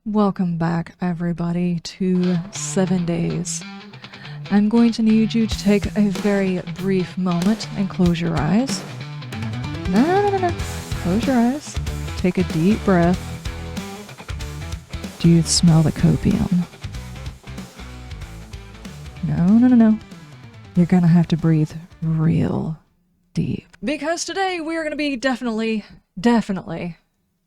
Welcome back, everybody, to 7 days. I'm going to need you to take a very brief moment and close your eyes. No. Close your eyes. Take a deep breath. Do you smell the copium? No. You're gonna have to breathe real deep. Because today we are gonna be definitely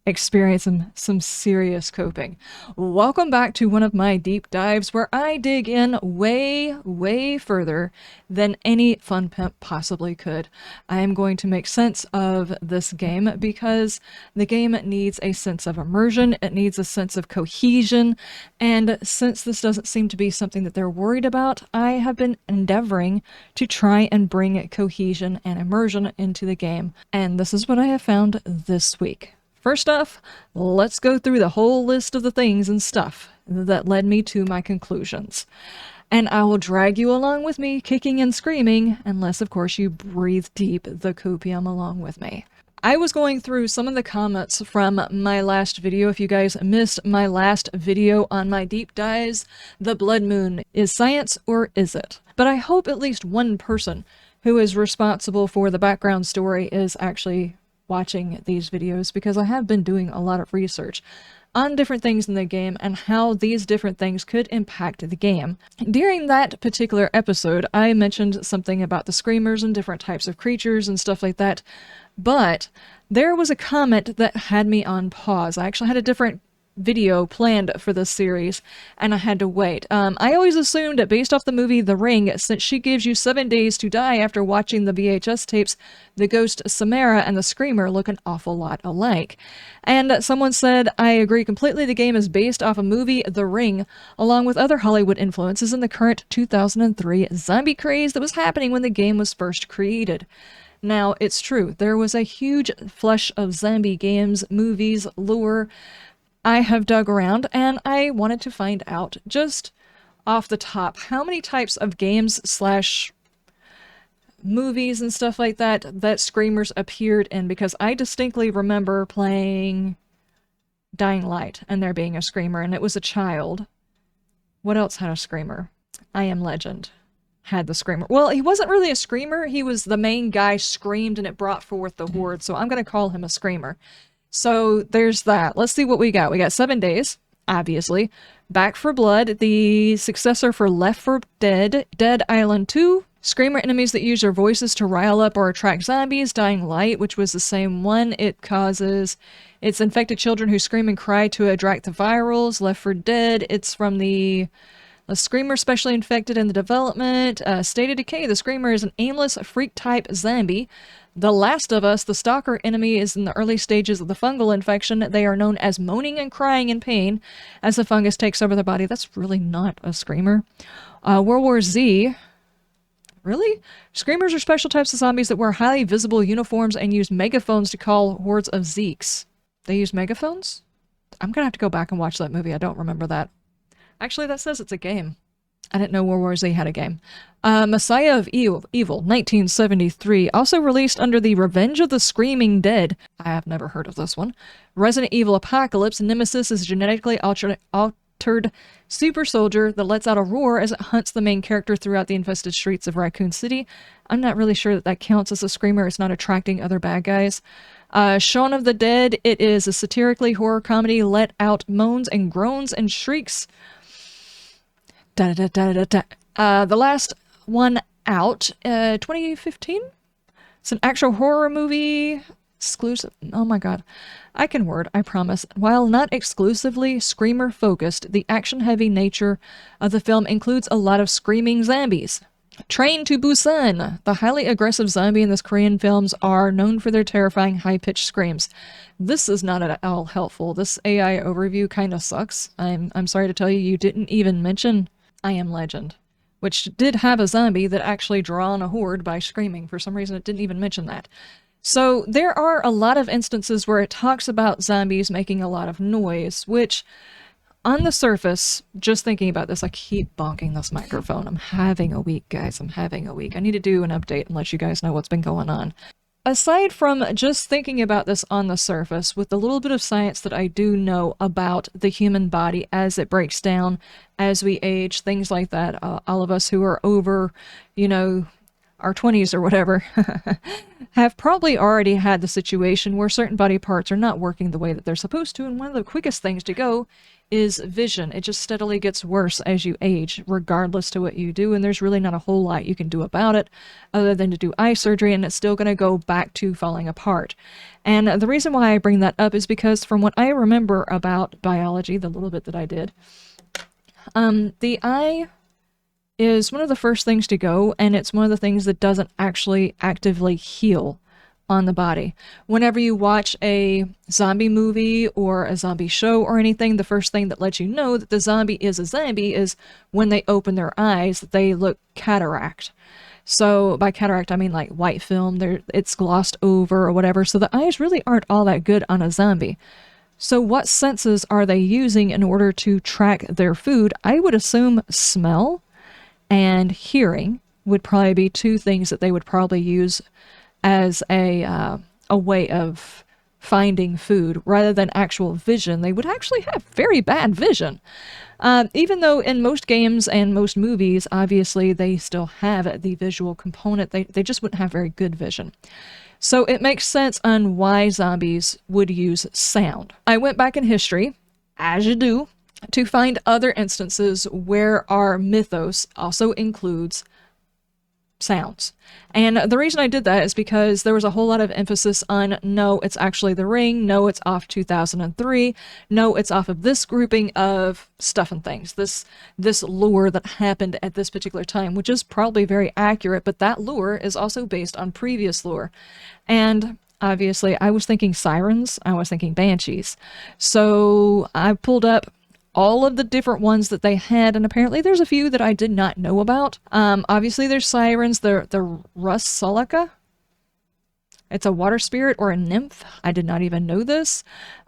experiencing some serious coping. Welcome back to one of my deep dives where I dig in way further than any fun pimp possibly could. I am going to make sense of this game because the game needs a sense of immersion, it needs a sense of cohesion, and since this doesn't seem to be something that they're worried about, I have been endeavoring to try and bring cohesion and immersion into the game. And this is what I have found this week. First off, let's go through the whole list of the things and stuff that led me to my conclusions. And I will drag you along with me, kicking and screaming, unless of course you breathe deep the copium along with me. I was going through some of the comments from my last video. If you guys missed my last video on my deep dives, the blood moon, is science or is it? But I hope at least one person who is responsible for the background story is actually watching these videos, because I have been doing a lot of research on different things in the game and how these different things could impact the game. During that particular episode, I mentioned something about the screamers and different types of creatures and stuff like that, but there was a comment that had me on pause. I actually had a different video planned for this series and I had to wait. I always assumed that based off the movie The Ring, since she gives you 7 days to die after watching the VHS tapes, the ghost Samara and the screamer look an awful lot alike. And someone said, I agree completely, the game is based off a movie The Ring, along with other Hollywood influences in the current 2003 zombie craze that was happening when the game was first created. Now, it's true, there was a huge flush of zombie games, movies, lore. I have dug around and I wanted to find out just off the top how many types of games slash movies and stuff like that that screamers appeared in, because I distinctly remember playing Dying Light and there being a screamer, and it was a child. What else had a screamer? I Am Legend had the screamer. Well, he wasn't really a screamer, he was the main guy screamed and it brought forth the horde, so I'm going to call him a screamer. So there's that. Let's see what we got. We got 7 days, obviously. Back 4 Blood, the successor for Left 4 Dead, Dead Island 2, screamer enemies that use their voices to rile up or attract zombies, Dying Light, which was the same one. It's infected children who scream and cry to attract the virals, Left 4 Dead, it's from the screamer specially infected in the development. State of Decay, the screamer is an aimless freak-type zombie. The Last of Us, the stalker enemy, is in the early stages of the fungal infection. They are known as moaning and crying in pain as the fungus takes over their body. That's really not a screamer. World War Z. Really? Screamers are special types of zombies that wear highly visible uniforms and use megaphones to call hordes of Zeeks. They use megaphones? I'm gonna have to go back and watch that movie. I don't remember that. Actually, that says it's a game. I didn't know World War Z had a game. Messiah of Evil, 1973, also released under the Revenge of the Screaming Dead. I have never heard of this one. Resident Evil Apocalypse, Nemesis is a genetically altered super soldier that lets out a roar as it hunts the main character throughout the infested streets of Raccoon City. I'm not really sure that that counts as a screamer. It's not attracting other bad guys. Shaun of the Dead, it is a satirically horror comedy, let out moans and groans and shrieks. The last one out, 2015? It's an actual horror movie, exclusive. Oh my god. I can word, I promise. While not exclusively screamer-focused, the action-heavy nature of the film includes a lot of screaming zombies. Train to Busan! The highly aggressive zombie in this Korean films are known for their terrifying high-pitched screams. This is not at all helpful. This AI overview kind of sucks. I'm sorry to tell you, you didn't even mention I Am Legend, which did have a zombie that actually drew on a horde by screaming. For some reason, it didn't even mention that. So there are a lot of instances where it talks about zombies making a lot of noise, which on the surface, just thinking about this, I keep bonking this microphone. I'm having a week, guys. I'm having a week. I need to do an update and let you guys know what's been going on. aside from just thinking about this on the surface, with the little bit of science that I do know about the human body as it breaks down as we age, things like that, all of us who are over, you know, our 20s or whatever, have probably already had the situation where certain body parts are not working the way that they're supposed to, and one of the quickest things to go is vision. It just steadily gets worse as you age, regardless to what you do, and there's really not a whole lot you can do about it other than to do eye surgery, and it's still going to go back to falling apart. And the reason why I bring that up is because from what I remember about biology, the little bit that I did, the eye is one of the first things to go, and it's one of the things that doesn't actually actively heal on the body. Whenever you watch a zombie movie or a zombie show or anything, the first thing that lets you know that the zombie is a zombie is when they open their eyes, they look cataract. So by cataract, I mean like white film, it's glossed over or whatever, so the eyes really aren't all that good on a zombie. So what senses are they using in order to track their food? I would assume smell and hearing would probably be two things that they would probably use as a way of finding food rather than actual vision. They would actually have very bad vision. Even though in most games and most movies, obviously, they still have the visual component, they just wouldn't have very good vision. So it makes sense on why zombies would use sound. I went back in history, as you do, to find other instances where our mythos also includes sounds. And the reason I did that is because there was a whole lot of emphasis on, no, it's actually the ring, no, it's off 2003, no, it's off of this grouping of stuff and things, this lore that happened at this particular time, which is probably very accurate, but that lore is also based on previous lore. And obviously, I was thinking sirens, I was thinking banshees. So I pulled up all of the different ones that they had, and apparently there's a few that I did not know about. Obviously there's sirens, the Russalaka. It's a water spirit or a nymph. I did not even know this.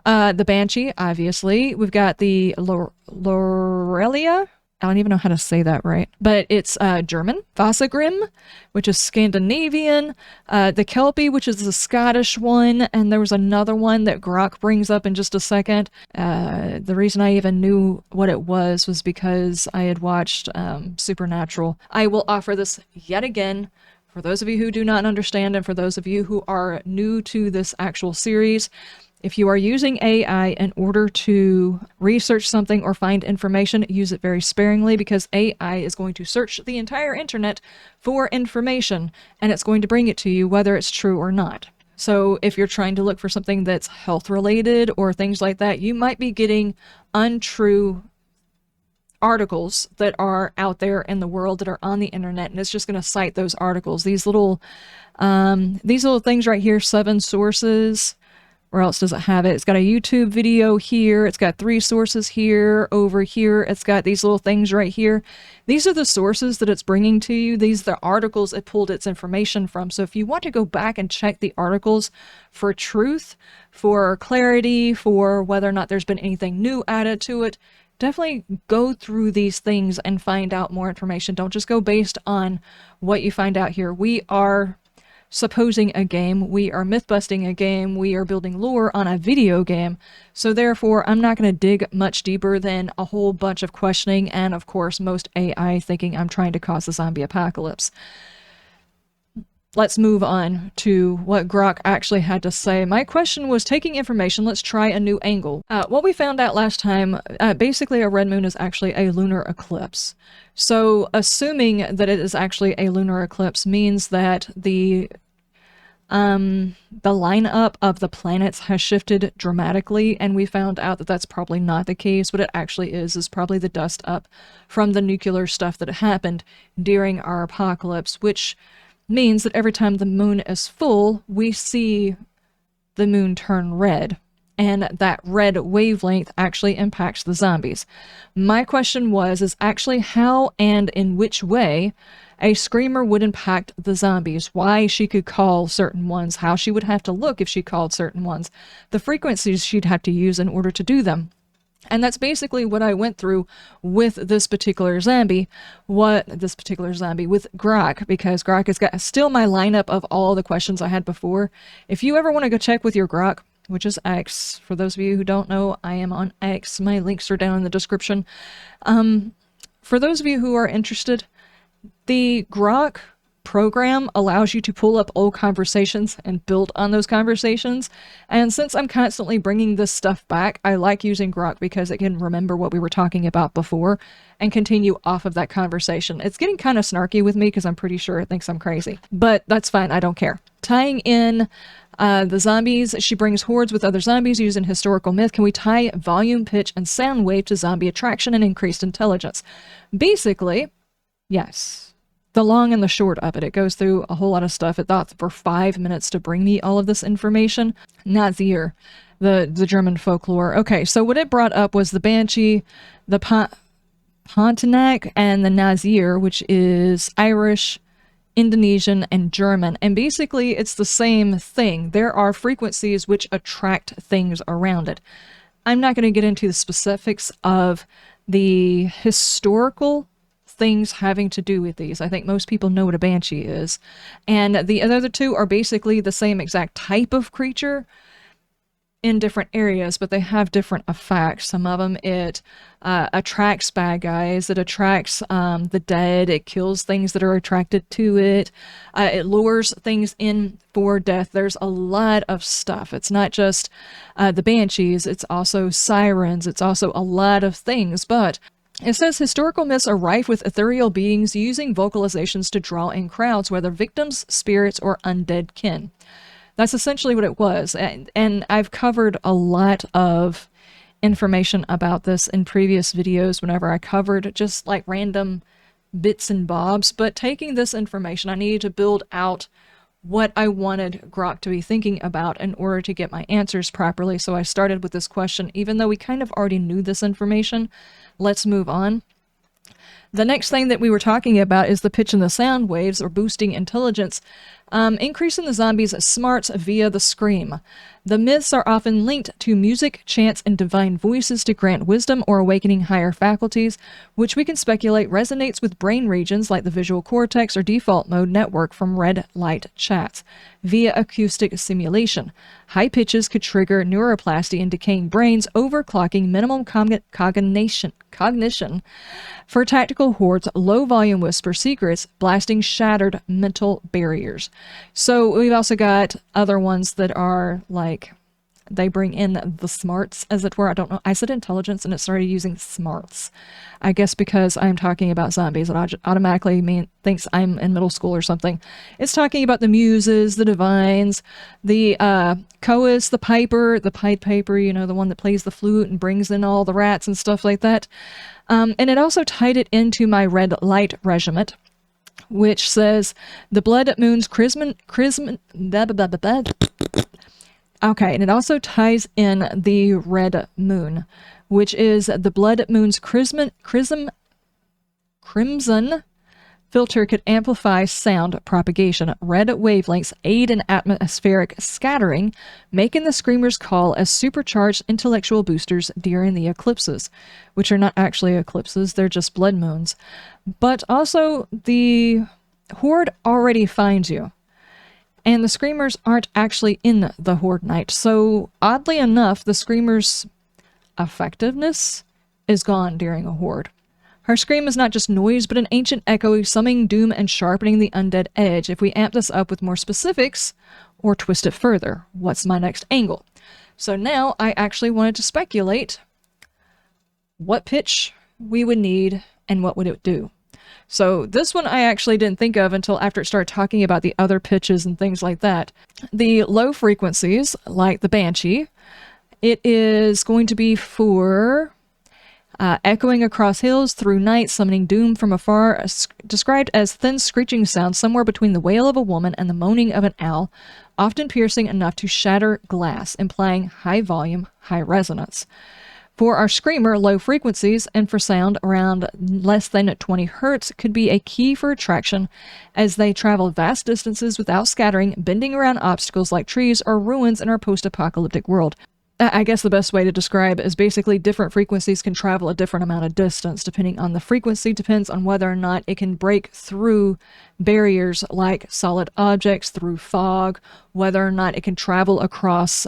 The banshee, obviously. We've got the Lorelia. I don't even know how to say that right, but it's German. Vassagrim, which is Scandinavian. The Kelpie, which is the Scottish one, and there was another one that Grok brings up in just a second. The reason I even knew what it was because I had watched Supernatural. I will offer this yet again for those of you who do not understand, and for those of you who are new to this actual series. If you are using AI in order to research something or find information, use it very sparingly, because AI is going to search the entire internet for information, and it's going to bring it to you whether it's true or not. So if you're trying to look for something that's health related or things like that, you might be getting untrue articles that are out there in the world that are on the internet, and it's just going to cite those articles. These little things right here, 7 sources. Where else does it have it? It's got a YouTube video here. It's got 3 sources here, over here. It's got these little things right here. These are the sources that it's bringing to you. These are the articles it pulled its information from. So if you want to go back and check the articles for truth, for clarity, for whether or not there's been anything new added to it, definitely go through these things and find out more information. Don't just go based on what you find out here. We are supposing a game, we are myth-busting a game, we are building lore on a video game, so therefore I'm not going to dig much deeper than a whole bunch of questioning and, of course, most AI thinking I'm trying to cause the zombie apocalypse. Let's move on to what Grok actually had to say. My question was, taking information, let's try a new angle. What we found out last time, basically a red moon is actually a lunar eclipse. So assuming that it is actually a lunar eclipse means that the lineup of the planets has shifted dramatically, and we found out that that's probably not the case. What it actually is probably the dust up from the nuclear stuff that happened during our apocalypse, which means that every time the moon is full, we see the moon turn red, and that red wavelength actually impacts the zombies. My question is actually how and in which way a screamer would impact the zombies, why she could call certain ones, how she would have to look if she called certain ones, the frequencies she'd have to use in order to do them. And that's basically what I went through with this particular zombie, with Grok, because Grok has got still my lineup of all the questions I had before. If you ever want to go check with your Grok, which is X, for those of you who don't know, I am on X. My links are down in the description. For those of you who are interested, the Grok program allows you to pull up old conversations and build on those conversations. And since I'm constantly bringing this stuff back, I like using Grok because it can remember what we were talking about before and continue off of that conversation. It's getting kind of snarky with me because I'm pretty sure it thinks I'm crazy, but that's fine. I don't care. Tying in the zombies, she brings hordes with other zombies using historical myth. Can we tie volume, pitch, and sound wave to zombie attraction and increased intelligence? Basically, yes. The long and the short of it. It goes through a whole lot of stuff. It thought for 5 minutes to bring me all of this information. Nazir, the German folklore. Okay, so what it brought up was the Banshee, the Pontiac, and the Nazir, which is Irish, Indonesian, and German. And basically, it's the same thing. There are frequencies which attract things around it. I'm not going to get into the specifics of the historical things having to do with these. I think most people know what a banshee is. And the other two are basically the same exact type of creature in different areas, but they have different effects. Some of them, it attracts bad guys, it attracts the dead, it kills things that are attracted to it, it lures things in for death. There's a lot of stuff. It's not just the banshees, it's also sirens, it's also a lot of things, but it says historical myths are rife with ethereal beings using vocalizations to draw in crowds, whether victims, spirits, or undead kin. That's essentially what it was. And I've covered a lot of information about this in previous videos whenever I covered just like random bits and bobs. But taking this information, I needed to build out what I wanted Grok to be thinking about in order to get my answers properly. So I started with this question, even though we kind of already knew this information. Let's move on. The next thing that we were talking about is the pitch and the sound waves, or boosting intelligence, increasing the zombies' smarts via the scream. The myths are often linked to music, chants, and divine voices to grant wisdom or awakening higher faculties, which we can speculate resonates with brain regions like the visual cortex or default mode network from red light chats via acoustic simulation. High pitches could trigger neuroplasty in decaying brains, overclocking minimum cognition for tactical hordes, low volume whisper secrets, blasting shattered mental barriers. So we've also got other ones that are like, they bring in the smarts, as it were. I don't know. I said intelligence and it started using smarts. I guess because I'm talking about zombies, it automatically thinks I'm in middle school or something. It's talking about the muses, the divines, the Coas, the Pied Piper, you know, the one that plays the flute and brings in all the rats and stuff like that. And it also tied it into my red light regiment, which says the blood moon's chrism. Okay, and it also ties in the red moon, which is the blood moon's crimson filter could amplify sound propagation. Red wavelengths aid in atmospheric scattering, making the screamer's call as supercharged intellectual boosters during the eclipses, which are not actually eclipses, they're just blood moons. But also, the horde already finds you. And the screamers aren't actually in the horde night. So oddly enough, the screamer's effectiveness is gone during a horde. Her scream is not just noise, but an ancient echo summoning doom and sharpening the undead edge. If we amp this up with more specifics, or twist it further, what's my next angle? So now I actually wanted to speculate what pitch we would need and what would it do. So this one I actually didn't think of until after it started talking about the other pitches and things like that. The low frequencies, like the Banshee, it is going to be for echoing across hills through night, summoning doom from afar, described as thin screeching sound somewhere between the wail of a woman and the moaning of an owl, often piercing enough to shatter glass, implying high volume, high resonance. For our screamer, low frequencies, and for sound around less than 20 hertz could be a key for attraction as they travel vast distances without scattering, bending around obstacles like trees or ruins in our post-apocalyptic world. I guess the best way to describe it is basically different frequencies can travel a different amount of distance depending on the frequency, depends on whether or not it can break through barriers like solid objects, through fog, whether or not it can travel across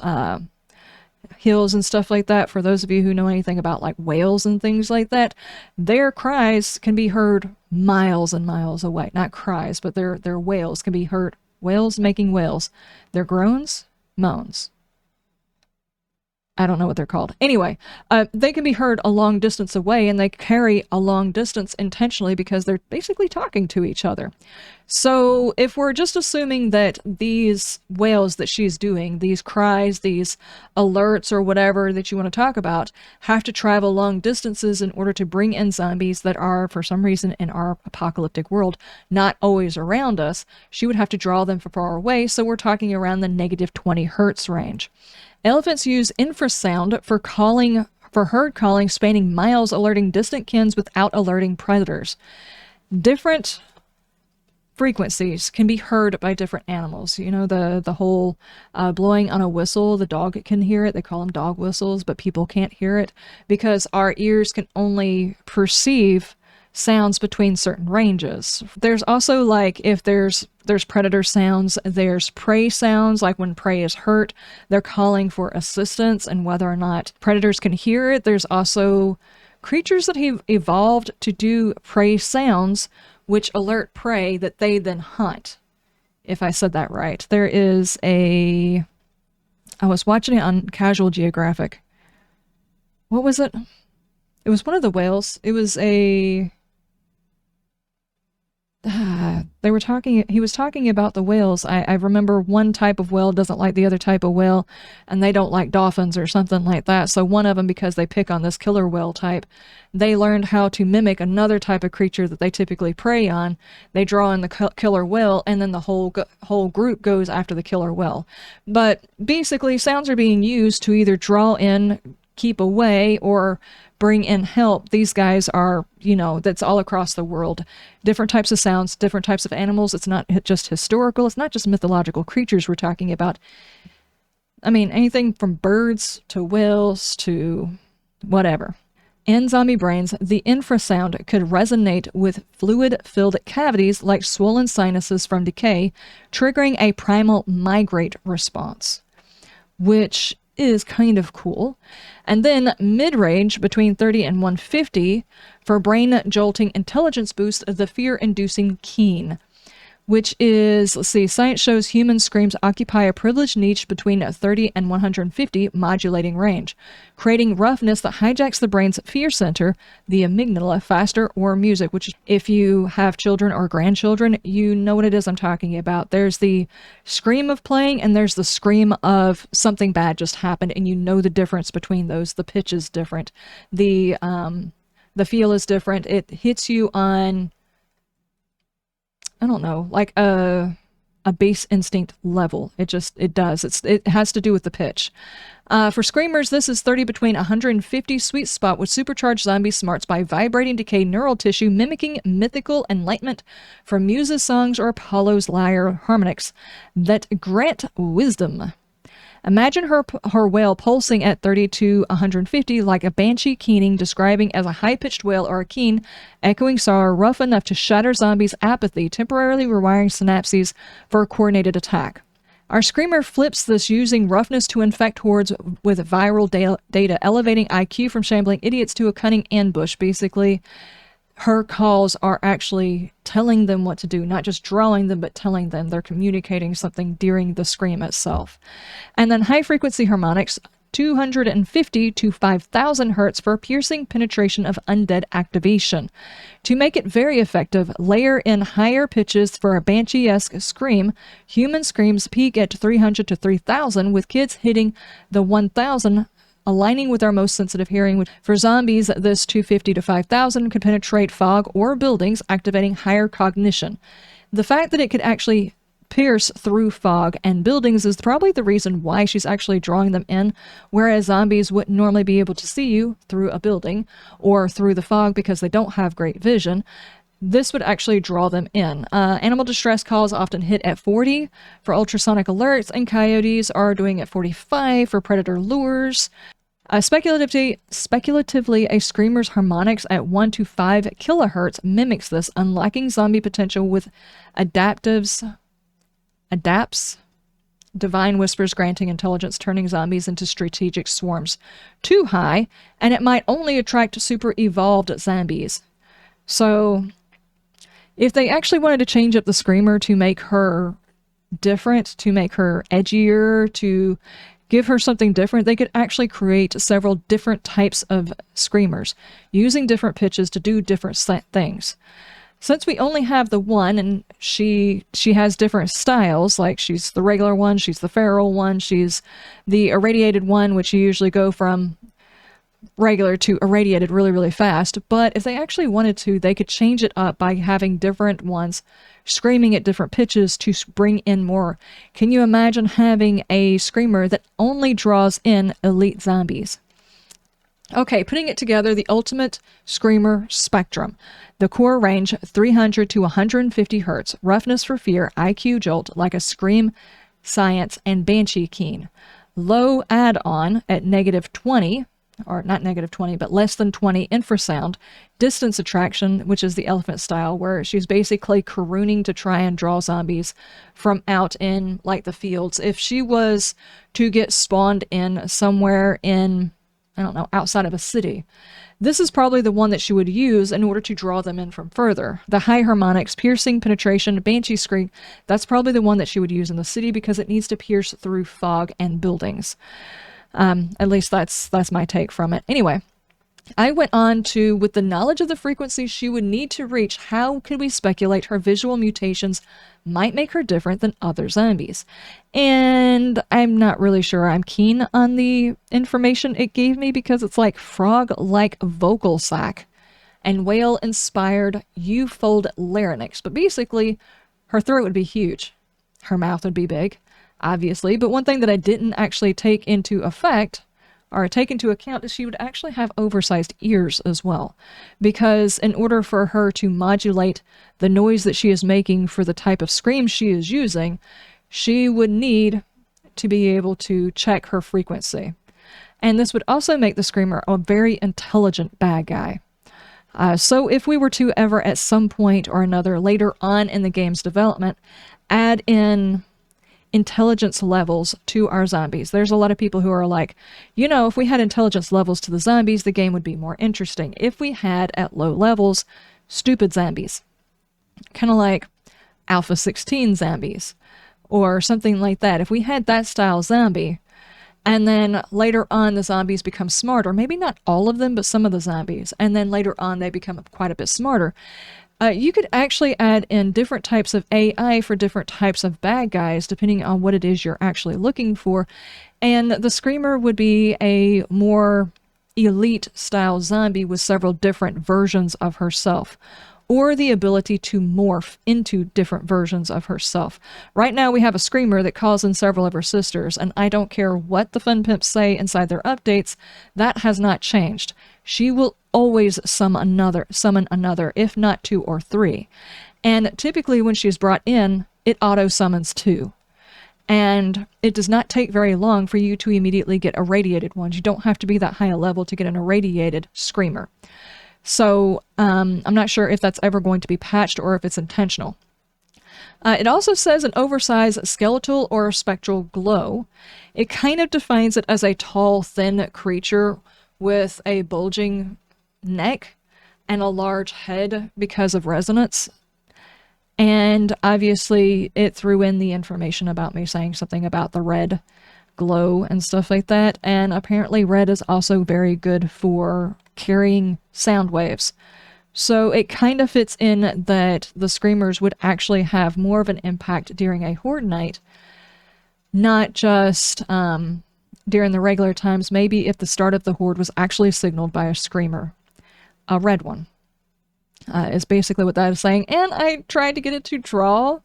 hills and stuff like that. For those of you who know anything about like whales and things like that, their cries can be heard miles and miles away. Not cries, but their wails can be heard. Whales making wails. Their groans, moans. I don't know what they're called. Anyway, they can be heard a long distance away, and they carry a long distance intentionally because they're basically talking to each other. So if we're just assuming that these wails that she's doing, these cries, these alerts or whatever that you want to talk about, have to travel long distances in order to bring in zombies that are, for some reason in our apocalyptic world, not always around us, she would have to draw them from far away, so we're talking around the negative 20 hertz range. Elephants use infrasound for herd calling spanning miles, alerting distant kins without alerting predators. Different frequencies can be heard by different animals. You know, the whole blowing on a whistle, the dog can hear it. They call them dog whistles, but people can't hear it because our ears can only perceive sounds between certain ranges. There's also, like, if there's predator sounds, there's prey sounds, like when prey is hurt, they're calling for assistance, and whether or not predators can hear it. There's also creatures that have evolved to do prey sounds, which alert prey that they then hunt, if I said that right. There is I was watching it on Casual Geographic. What was it? It was one of the whales. It was he was talking about the whales. I remember one type of whale doesn't like the other type of whale, and they don't like dolphins or something like that. So one of them, because they pick on this killer whale type, they learned how to mimic another type of creature that they typically prey on. They draw in the killer whale, and then the whole group goes after the killer whale. But basically, sounds are being used to either draw in, keep away, or bring in help. These guys are, that's all across the world. Different types of sounds, different types of animals. It's not just historical. It's not just mythological creatures we're talking about. I mean, anything from birds to whales to whatever. In zombie brains, the infrasound could resonate with fluid-filled cavities like swollen sinuses from decay, triggering a primal migrate response, which is kind of cool. And then mid-range between 30 and 150 for brain jolting intelligence boost, the fear-inducing keen, which is, let's see, science shows human screams occupy a privileged niche between 30 and 150 modulating range, creating roughness that hijacks the brain's fear center, the amygdala, faster, or music, which if you have children or grandchildren, you know what it is I'm talking about. There's the scream of playing, and there's the scream of something bad just happened, and you know the difference between those. The pitch is different. The feel is different. It hits you on, I don't know, like a base instinct level. It does. It has to do with the pitch. For screamers, this is 30 between 150 sweet spot with supercharged zombie smarts by vibrating decayed neural tissue, mimicking mythical enlightenment from Muse's songs or Apollo's lyre harmonics that grant wisdom. Imagine her wail pulsing at 30 to 150 like a banshee keening, describing as a high-pitched wail or a keen, echoing sorrow rough enough to shatter zombies' apathy, temporarily rewiring synapses for a coordinated attack. Our screamer flips this, using roughness to infect hordes with viral data, elevating IQ from shambling idiots to a cunning ambush. Basically, her calls are actually telling them what to do, not just drawing them, but telling them. They're communicating something during the scream itself. And then high-frequency harmonics, 250 to 5,000 hertz for piercing penetration of undead activation. To make it very effective, layer in higher pitches for a banshee-esque scream. Human screams peak at 300 to 3,000, with kids hitting the 1,000, aligning with our most sensitive hearing. For zombies, this 250 to 5,000 could penetrate fog or buildings, activating higher cognition. The fact that it could actually pierce through fog and buildings is probably the reason why she's actually drawing them in, whereas zombies wouldn't normally be able to see you through a building or through the fog because they don't have great vision. this would actually draw them in. Animal distress calls often hit at 40 for ultrasonic alerts, and coyotes are doing at 45 for predator lures. Speculatively, a screamer's harmonics at 1 to 5 kilohertz mimics this, unlocking zombie potential with adapts, divine whispers granting intelligence, turning zombies into strategic swarms. Too high, and it might only attract super evolved zombies. So, if they actually wanted to change up the screamer to make her different, to make her edgier, to give her something different, they could actually create several different types of screamers, using different pitches to do different things. Since we only have the one, and she has different styles, like she's the regular one, she's the feral one, she's the irradiated one, which you usually go from regular to irradiated really, really fast. But if they actually wanted to, they could change it up by having different ones screaming at different pitches to bring in more. Can you imagine having a screamer that only draws in elite zombies? Okay, putting it together, the ultimate screamer spectrum. The core range, 300 to 150 hertz. Roughness for fear, IQ jolt, like a scream, science, and banshee keen. Low add-on at -20, or not -20, but less than 20 infrasound. Distance attraction, which is the elephant style, where she's basically carooning to try and draw zombies from out in, like, the fields. If she was to get spawned in somewhere in, I don't know, outside of a city, this is probably the one that she would use in order to draw them in from further. The high harmonics, piercing, penetration, banshee scream, that's probably the one that she would use in the city because it needs to pierce through fog and buildings. At least that's my take from it. Anyway, I went on to, with the knowledge of the frequency she would need to reach, how could we speculate her visual mutations might make her different than other zombies? And I'm not really sure I'm keen on the information it gave me, because it's like frog-like vocal sac and whale-inspired U-fold larynx. But basically, her throat would be huge. Her mouth would be big, obviously. But one thing that I didn't actually take into account is she would actually have oversized ears as well. Because in order for her to modulate the noise that she is making for the type of scream she is using, she would need to be able to check her frequency. And this would also make the screamer a very intelligent bad guy. So if we were to ever at some point or another later on in the game's development add in intelligence levels to our zombies. There's a lot of people who are like, you know, if we had intelligence levels to the zombies, the game would be more interesting. If we had, at low levels, stupid zombies. Kind of like Alpha 16 zombies, or something like that. If we had that style zombie, and then later on the zombies become smarter, maybe not all of them, but some of the zombies, and then later on they become quite a bit smarter, you could actually add in different types of AI for different types of bad guys, depending on what it is you're actually looking for. And the Screamer would be a more elite style zombie with several different versions of herself, or the ability to morph into different versions of herself. Right now we have a Screamer that calls in several of her sisters, and I don't care what the Fun Pimps say inside their updates, that has not changed. She will always summon another, if not 2 or 3. And typically when she's brought in, it auto-summons 2. And it does not take very long for you to immediately get irradiated ones. You don't have to be that high a level to get an irradiated Screamer. So I'm not sure if that's ever going to be patched or if it's intentional. It also says an oversized skeletal or spectral glow. It kind of defines it as a tall, thin creature with a bulging neck and a large head because of resonance. And obviously it threw in the information about me saying something about the red glow and stuff like that. And apparently red is also very good for carrying sound waves. So it kind of fits in that the Screamers would actually have more of an impact during a Horde night, not just during the regular times. Maybe if the start of the Horde was actually signaled by a Screamer, a red one, is basically what that is saying. And I tried to get it to draw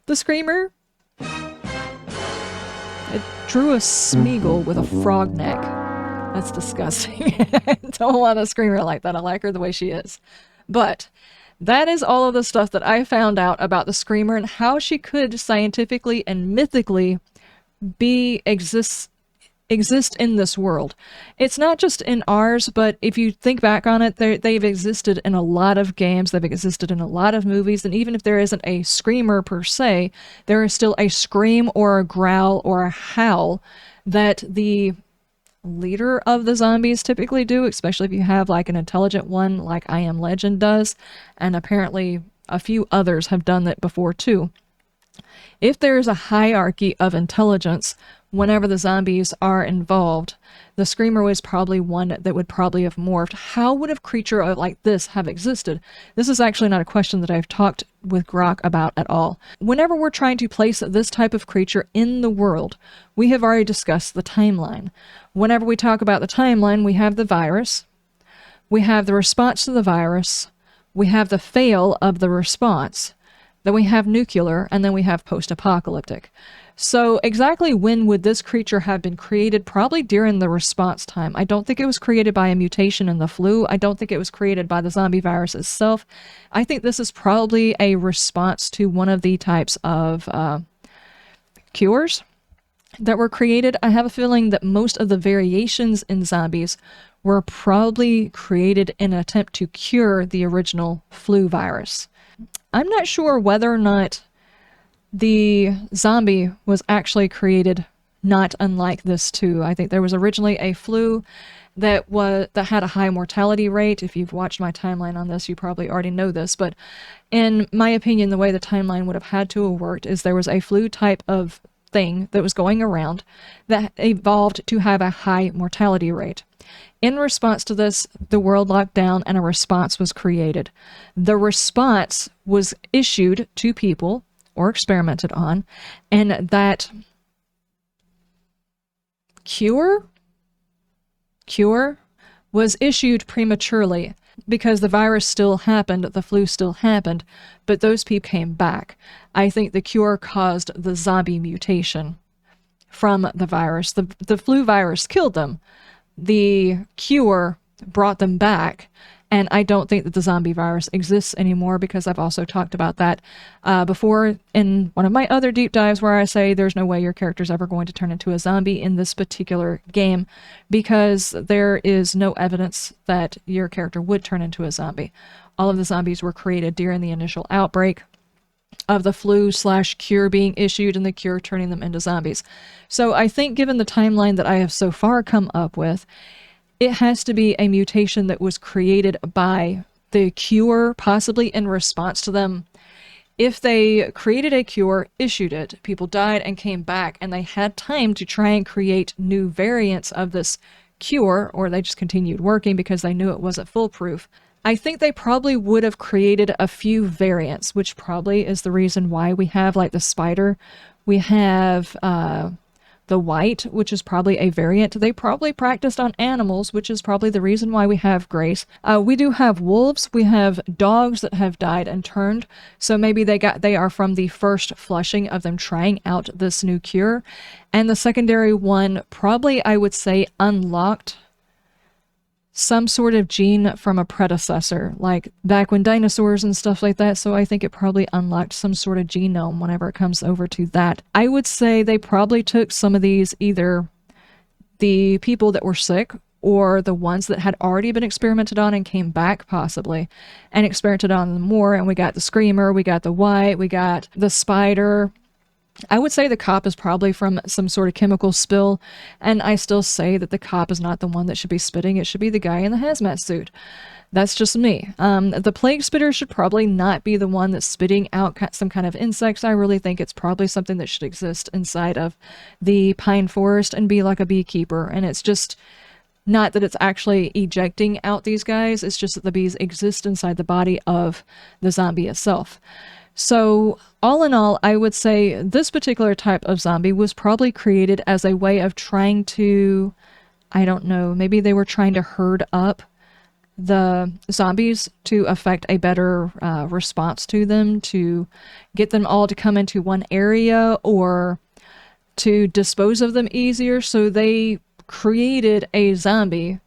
the Screamer. It drew a Smeagol with a frog neck. That's disgusting. I don't want a Screamer like that. I like her the way she is. But That is all of the stuff that I found out about the Screamer and how she could scientifically and mythically be exist in this world. It's not just in ours, but if you think back on it, they've existed in a lot of games, they've existed in a lot of movies, and even if there isn't a screamer per se, there is still a scream or a growl or a howl that the leader of the zombies typically do, especially if you have like an intelligent one like I Am Legend does, and apparently a few others have done that before too. If there is a hierarchy of intelligence whenever the zombies are involved, the Screamer was probably one that would probably have morphed. How would a creature like this have existed? This is actually not a question that I've talked with Grok about at all. Whenever we're trying to place this type of creature in the world, we have already discussed the timeline. Whenever we talk about the timeline, we have the virus, we have the response to the virus, we have the fail of the response, then we have nuclear, and then we have post-apocalyptic. So exactly when would this creature have been created? Probably during the response time. I don't think it was created by a mutation in the flu. I don't think it was created by the zombie virus itself. I think this is probably a response to one of the types of cures that were created. I have a feeling that most of the variations in zombies were probably created in an attempt to cure the original flu virus. I'm not sure whether or not the zombie was actually created not unlike this too. I think there was originally a flu that had a high mortality rate. If you've watched my timeline on this, you probably already know this, but in my opinion, the way the timeline would have had to have worked is there was a flu type of thing that was going around that evolved to have a high mortality rate. In response to this, the world locked down and a response was created. The response was issued to people or experimented on, and that cure was issued prematurely because the virus still happened, the flu still happened, but those people came back. I think the cure caused the zombie mutation from the virus. The flu virus killed them. The cure brought them back, and I don't think that the zombie virus exists anymore because I've also talked about that before in one of my other deep dives where I say there's no way your character's ever going to turn into a zombie in this particular game because there is no evidence that your character would turn into a zombie. All of the zombies were created during the initial outbreak of the flu/cure being issued and the cure turning them into zombies. So I think given the timeline that I have so far come up with, it has to be a mutation that was created by the cure, possibly in response to them. If they created a cure, issued it, people died and came back, and they had time to try and create new variants of this cure, or they just continued working because they knew it wasn't foolproof. I think they probably would have created a few variants, which probably is the reason why we have like the spider. We have the white, which is probably a variant. They probably practiced on animals, which is probably the reason why we have Grace. We do have wolves. We have dogs that have died and turned. So maybe they are from the first flushing of them trying out this new cure. And the secondary one probably, I would say, unlocked some sort of gene from a predecessor, like back when dinosaurs and stuff like that, so I think it probably unlocked some sort of genome whenever it comes over to that. I would say they probably took some of these, either the people that were sick or the ones that had already been experimented on and came back possibly, and experimented on them more, and we got the Screamer, we got the White, we got the Spider. I would say the cop is probably from some sort of chemical spill, and I still say that the cop is not the one that should be spitting. It should be the guy in the hazmat suit. That's just me. The plague spitter should probably not be the one that's spitting out some kind of insects. I really think it's probably something that should exist inside of the pine forest and be like a beekeeper, and it's just not that it's actually ejecting out these guys, it's just that the bees exist inside the body of the zombie itself. So all in all, I would say this particular type of zombie was probably created as a way of trying to, I don't know, maybe they were trying to herd up the zombies to affect a better response to them, to get them all to come into one area or to dispose of them easier. So they created a zombie,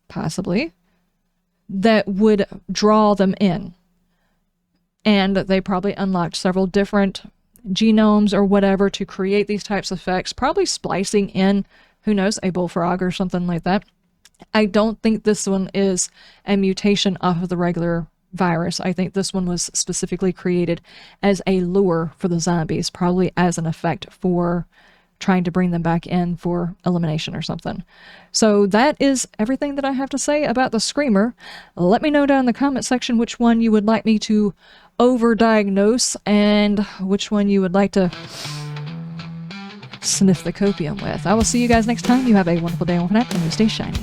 possibly, that would draw them in. And they probably unlocked several different genomes or whatever to create these types of effects, probably splicing in, who knows, a bullfrog or something like that. I don't think this one is a mutation off of the regular virus. I think this one was specifically created as a lure for the zombies, probably as an effect for trying to bring them back in for elimination or something. So that is everything that I have to say about the Screamer. Let me know down in the comment section which one you would like me to overdiagnose and which one you would like to sniff the copium with. I will see you guys next time. You have a wonderful day on that, and you stay shiny.